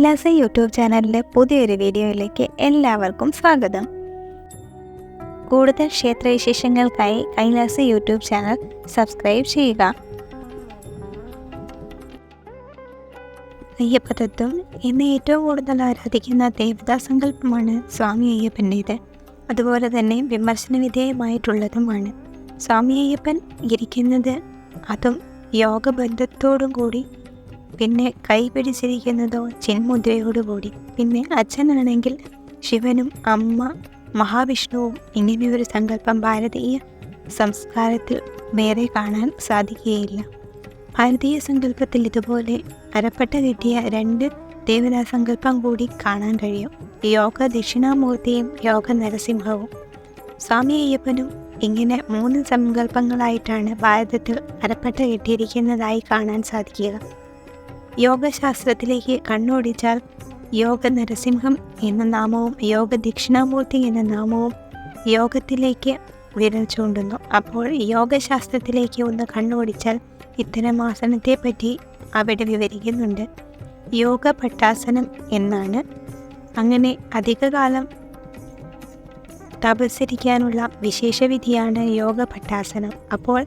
Kailasa YouTube ചാനലിലെ പുതിയൊരു വീഡിയോയിലേക്ക് എല്ലാവർക്കും സ്വാഗതം. കൂടുതൽ ക്ഷേത്രവിശേഷങ്ങൾക്കായി കൈലാസ യൂട്യൂബ് ചാനൽ സബ്സ്ക്രൈബ് ചെയ്യുക. അയ്യപ്പതത്വം ഇന്ന് ഏറ്റവും കൂടുതൽ ആരാധിക്കുന്ന ദേവതാ സങ്കല്പമാണ് സ്വാമി അയ്യപ്പൻ്റേത്. അതുപോലെ തന്നെ വിമർശന വിധേയമായിട്ടുള്ളതുമാണ്. സ്വാമി അയ്യപ്പൻ ഇരിക്കുന്നത് അതും യോഗബന്ധത്തോടും കൂടി, പിന്നെ കൈ പിടിച്ചിരിക്കുന്നതോ ചിന്മുദ്രയോടുകൂടി, പിന്നെ അച്ഛനാണെങ്കിൽ ശിവനും അമ്മ മഹാവിഷ്ണുവും. ഇങ്ങനെയൊരു സങ്കല്പം ഭാരതീയ സംസ്കാരത്തിൽ വേറെ കാണാൻ സാധിക്കുകയില്ല. ഭാരതീയ സങ്കല്പത്തിൽ ഇതുപോലെ അരപ്പട്ട കിട്ടിയ രണ്ട് ദേവതാ സങ്കല്പം കൂടി കാണാൻ കഴിയും. യോഗ ദക്ഷിണാമൂർത്തിയും യോഗ നരസിംഹവും. സ്വാമി അയ്യപ്പനും ഇങ്ങനെ 3 സങ്കല്പങ്ങളായിട്ടാണ് ഭാരതത്തിൽ അരപ്പട്ട കിട്ടിയിരിക്കുന്നതായി കാണാൻ സാധിക്കുക. യോഗശാസ്ത്രത്തിലേക്ക് കണ്ണോടിച്ചാൽ യോഗ നരസിംഹം എന്ന നാമവും യോഗ ദക്ഷിണാമൂർത്തി എന്ന നാമവും യോഗത്തിലേക്ക് വിരൽ ചൂണ്ടുന്നു. അപ്പോൾ യോഗശാസ്ത്രത്തിലേക്ക് ഒന്ന് കണ്ണോടിച്ചാൽ ഇത്തരം ആസനത്തെ പറ്റി അവിടെ വിവരിക്കുന്നുണ്ട്. യോഗ പട്ടാസനം എന്നാണ്. അങ്ങനെ അധികകാലം തപസ്സിരിക്കാനുള്ള വിശേഷവിധിയാണ് യോഗ പട്ടാസനം. അപ്പോൾ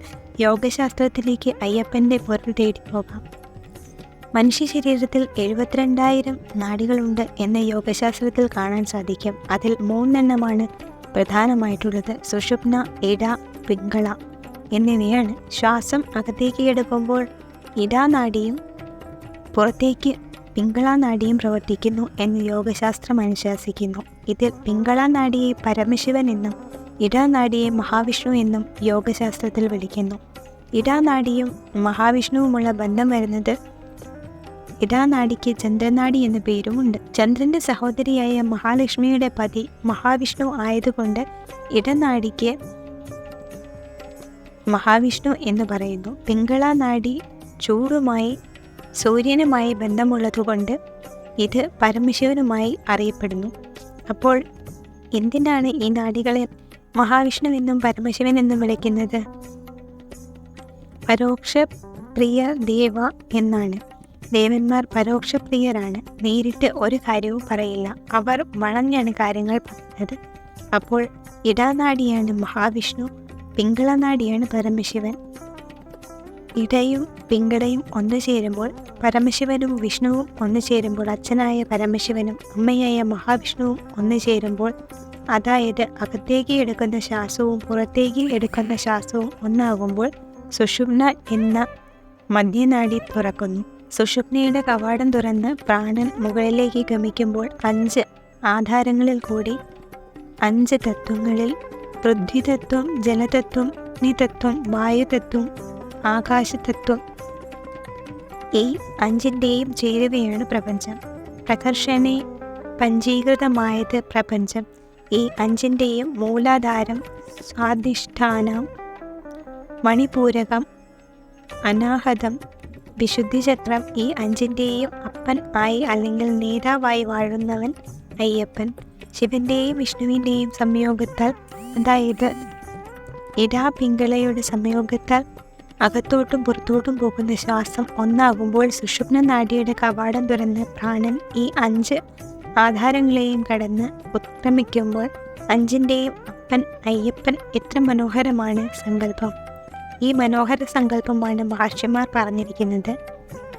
യോഗശാസ്ത്രത്തിലേക്ക് അയ്യപ്പൻ്റെ പൊരുൾ തേടിപ്പോകാം. മനുഷ്യ ശരീരത്തിൽ 72,000 നാഡികളുണ്ട് എന്ന് യോഗശാസ്ത്രത്തിൽ കാണാൻ സാധിക്കും. അതിൽ 3 എണ്ണമാണ് പ്രധാനമായിട്ടുള്ളത്. സുഷുപ്ന, ഇട, പിംഗള എന്നിവയാണ്. ശ്വാസം അകത്തേക്ക് എടുക്കുമ്പോൾ ഇടാനാഡിയും പുറത്തേക്ക് പിംഗളാനാഡിയും പ്രവർത്തിക്കുന്നു എന്ന് യോഗശാസ്ത്രം അനുശാസിക്കുന്നു. ഇതിൽ പിംഗളാനാഡിയെ പരമശിവൻ എന്നും ഇടാനാഡിയെ മഹാവിഷ്ണു എന്നും യോഗശാസ്ത്രത്തിൽ വിളിക്കുന്നു. ഇടാനാഡിയും മഹാവിഷ്ണുവുമുള്ള ബന്ധം വരുന്നത് ഇടാനാഡിക്ക് ചന്ദ്രനാഡി എന്ന പേരുമുണ്ട്. ചന്ദ്രന്റെ സഹോദരിയായ മഹാലക്ഷ്മിയുടെ പതി മഹാവിഷ്ണു ആയതുകൊണ്ട് ഇടനാഡിക്ക് മഹാവിഷ്ണു എന്ന് പറയുന്നു. പിംഗളാനാഡി ചൂടുമായി സൂര്യനുമായി ബന്ധമുള്ളതുകൊണ്ട് ഇത് പരമശിവനുമായി അറിയപ്പെടുന്നു. അപ്പോൾ എന്തിനാണ് ഈ നാഡികളെ മഹാവിഷ്ണു എന്നും പരമശിവൻ എന്നും വിളിക്കുന്നത്? പരോക്ഷ പ്രിയ ദേവ എന്നാണ്. ദേവന്മാർ പരോക്ഷപ്രിയരാണ്. നേരിട്ട് ഒരു കാര്യവും പറയില്ല. അവർ വളഞ്ഞാണ് കാര്യങ്ങൾ പറയുന്നത്. അപ്പോൾ ഇടാനാഡിയാണ് മഹാവിഷ്ണു, പിംഗളനാഡിയാണ് പരമശിവൻ. ഇടയും പിംഗളയും ഒന്നു ചേരുമ്പോൾ, പരമശിവനും വിഷ്ണുവും ഒന്നു ചേരുമ്പോൾ, അച്ഛനായ പരമശിവനും അമ്മയായ മഹാവിഷ്ണുവും ഒന്നു ചേരുമ്പോൾ, അതായത് അകത്തേക്ക് എടുക്കുന്ന ശ്വാസവും പുറത്തേക്ക് എടുക്കുന്ന ശ്വാസവും ഒന്നാകുമ്പോൾ സുഷുമ്ന എന്ന മധ്യനാഡി തുറക്കുന്നു. സുഷുപ്നയുടെ കവാടം തുറന്ന് പ്രാണൻ മുകളിലേക്ക് ഗമിക്കുമ്പോൾ 5 ആധാരങ്ങളിൽ കൂടി 5 തത്വങ്ങളിൽ പൃഥ്വിതത്വം, ജലതത്വം, അഗ്നിതത്വം, വായുതത്വം, ആകാശതത്വം, ഈ 5ൻ്റെയും ചേരുവയാണ് പ്രപഞ്ചം. പ്രകർഷണെ പഞ്ചീകൃതമായത് പ്രപഞ്ചം. ഈ 5ൻ്റെയും മൂലാധാരം സ്വാധിഷ്ഠാനം, മണിപൂരകം, അനാഹതം, വിശുദ്ധിചക്രം. ഈ 5ൻ്റെയും അപ്പൻ ആയി അല്ലെങ്കിൽ നേതാവായി വാഴുന്നവൻ അയ്യപ്പൻ. ശിവന്റെയും വിഷ്ണുവിൻ്റെയും സംയോഗത്താൽ, അതായത് ഇടാപിംഗളയുടെ സംയോഗത്താൽ അകത്തോട്ടും പുറത്തോട്ടും പോകുന്ന ശ്വാസം ഒന്നാകുമ്പോൾ സുഷുപ്ന നാഡിയുടെ കവാടം തുറന്ന് പ്രാണൻ ഈ 5 ആധാരങ്ങളെയും കടന്ന് ഉത്ക്രമിക്കുമ്പോൾ 5ൻ്റെയും അപ്പൻ അയ്യപ്പൻ. എത്ര മനോഹരമാണ് സങ്കല്പം! ഈ മനോഹര സങ്കല്പമാണ് മഹർഷിമാർ പറഞ്ഞിരിക്കുന്നത്.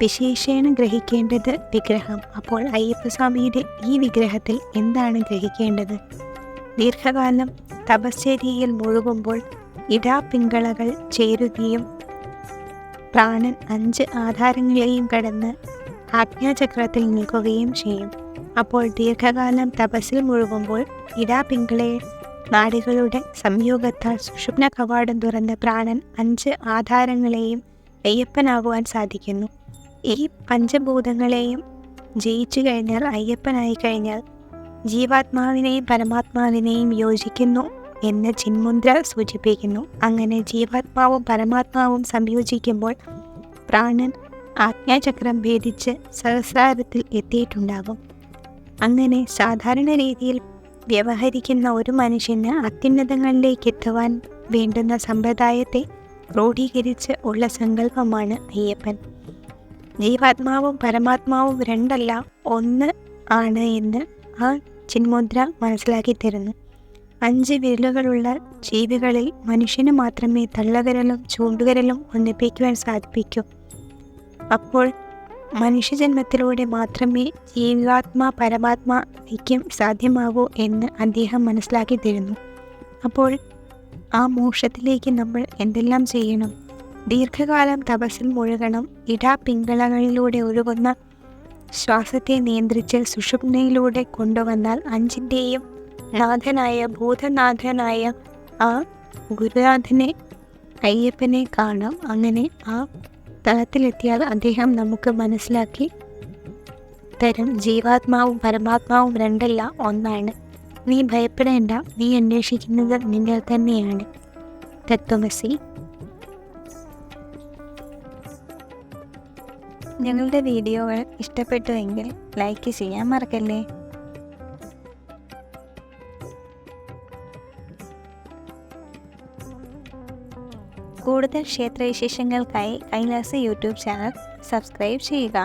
വിശേഷേണ ഗ്രഹിക്കേണ്ടത് വിഗ്രഹം. അപ്പോൾ അയ്യപ്പസ്വാമിയുടെ ഈ വിഗ്രഹത്തിൽ എന്താണ് ഗ്രഹിക്കേണ്ടത്? ദീർഘകാലം തപശ്ചര്യയിൽ മുഴുകുമ്പോൾ ഇടാപിംഗളകൾ ചേരുകയും പ്രാണൻ 5 ആധാരങ്ങളെയും കടന്ന് ആജ്ഞാചക്രത്തിൽ നിൽക്കുകയും ചെയ്യും. അപ്പോൾ ദീർഘകാലം തപസ്സിൽ മുഴുകുമ്പോൾ ഇടാപിംഗളെ നാഡികളുടെ സംയോഗത്താൽ സുഷുപ്ന കവാടം തുറന്ന് പ്രാണൻ 5 ആധാരങ്ങളെയും അയ്യപ്പനാകുവാൻ സാധിക്കുന്നു. ഈ പഞ്ചഭൂതങ്ങളെയും ജയിച്ചു കഴിഞ്ഞാൽ, അയ്യപ്പനായി കഴിഞ്ഞാൽ, ജീവാത്മാവിനെയും പരമാത്മാവിനെയും യോജിക്കുന്നു എന്ന് ചിന്മുദ്ര സൂചിപ്പിക്കുന്നു. അങ്ങനെ ജീവാത്മാവും പരമാത്മാവും സംയോജിക്കുമ്പോൾ പ്രാണൻ ആജ്ഞാചക്രം ഭേദിച്ച് സഹസ്രാരത്തിൽ എത്തിയിട്ടുണ്ടാകും. അങ്ങനെ സാധാരണ രീതിയിൽ വ്യവഹരിക്കുന്ന ഒരു മനുഷ്യന് അത്യുന്നതങ്ങളിലേക്ക് എത്തുവാൻ വേണ്ടുന്ന സമ്പ്രദായത്തെ ക്രോഡീകരിച്ച് ഉള്ള സങ്കല്പമാണ് അയ്യപ്പൻ. ജീവാത്മാവും പരമാത്മാവും രണ്ടല്ല, ഒന്ന് ആണ് എന്ന് ആ ചിന്മുദ്ര മനസ്സിലാക്കി തരുന്നു. 5 വിരലുകളുള്ള ജീവികളിൽ മനുഷ്യന് മാത്രമേ തള്ളവിരലും ചൂണ്ടുവിരലും ഒന്നിപ്പിക്കുവാൻ സാധിപ്പിക്കൂ. അപ്പോൾ മനുഷ്യജന്മത്തിലൂടെ മാത്രമേ ജീവാത്മാ പരമാത്മാ ഐക്യം സാധ്യമാകൂ എന്ന് അദ്ദേഹം മനസ്സിലാക്കി തരുന്നു. അപ്പോൾ ആ മോക്ഷത്തിലേക്ക് നമ്മൾ എന്തെല്ലാം ചെയ്യണം? ദീർഘകാലം തപസ്സിൽ മുഴുകണം. പിങ്കളകളിലൂടെ ഒഴുകുന്ന ശ്വാസത്തെ നിയന്ത്രിച്ച് സുഷുപ്നയിലൂടെ കൊണ്ടുവന്നാൽ 5ൻ്റെയും നാഥനായ ഭൂതനാഥനായ ആ ഗുരുനാഥനെ അയ്യപ്പനെ കാണാം. അങ്ങനെ ആ തലത്തിലെത്തിയാൽ അദ്ദേഹം നമുക്ക് മനസ്സിലാക്കി തരും, ജീവാത്മാവും പരമാത്മാവും രണ്ടല്ല, ഒന്നാണ്. നീ ഭയപ്പെടേണ്ട, നീ അന്വേഷിക്കുന്നത് നിങ്ങൾ തന്നെയാണ്. തത്വമസി. ഞങ്ങളുടെ വീഡിയോകൾ ഇഷ്ടപ്പെട്ടുവെങ്കിൽ ലൈക്ക് ചെയ്യാൻ മറക്കല്ലേ. കൂടുതൽ ക്ഷേത്രവിശേഷങ്ങൾക്കായി കൈലാസ യൂട്യൂബ് ചാനൽ സബ്സ്ക്രൈബ് ചെയ്യുക.